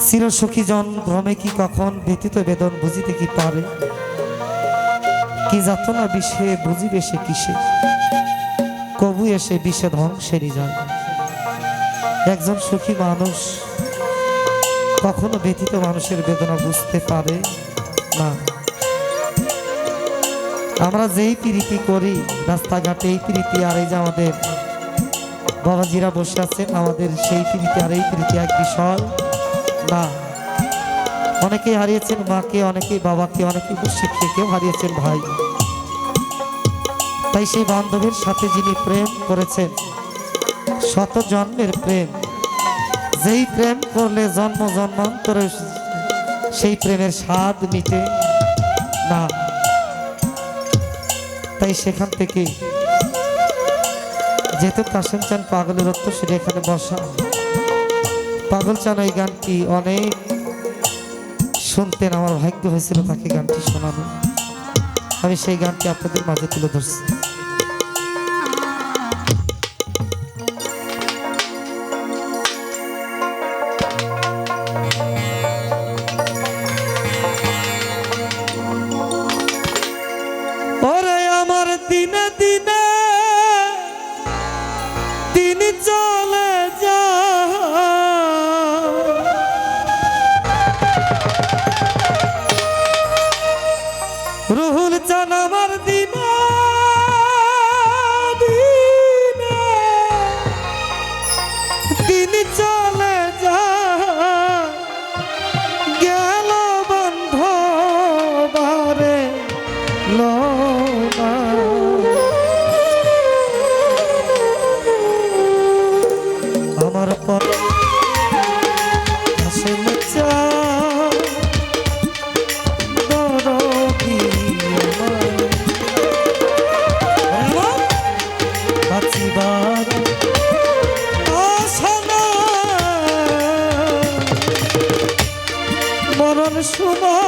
চিরসুখী জন ভ্রমে কি কখন ব্যতীত বেদন বুঝিতে কি পারে, কি যাতনা বিষে বুঝিবে সে কিসে, কবু এসে বিষে ধ্বংসেরই যায়। একজন সুখী মানুষ কখনো ব্যতীত মানুষের বেদনা বুঝতে পারে না। আমরা যেই প্রীতি করি রাস্তাঘাটে, এই প্রীতি আর এই যে আমাদের বাবাজিরা বসে আছেন, আমাদের সেই প্রীতি আর এই প্রীতি এক বিষয় না। অনেকেই হারিয়েছেন মাকে, অনেকেই বাবাকে, অনেকেই মুর্শিদকে, কেউ হারিয়েছেন ভাই। তাই সেই বান্ধবের সাথে যিনি প্রেম করেছেন, শত জন্মের প্রেম, যেই প্রেম করলে জন্ম জন্মান্তরে সেই প্রেমের স্বাদ মিটে না। তাই সেখান থেকে যেহেতু কাশেম চান পাগলের অর্থ, সেটা এখানে বসা। পাগল চান এই গানটি অনেক শুনতেন, আমার ভাগ্য হয়েছিল তাকে গানটি শোনানো। আমি সেই গানটি আপনাদের মাঝে তুলে ধরছি। ওরে আমার দিনে দিনে দিন চলে যা, রুহুল চান আমার দিনে দিনে দিন চলে যা, গেল বন্ধ বারে লো আমার পর কাশেম চান দরদি আমার বাঁচিবার আশা নাই, মরণ সময়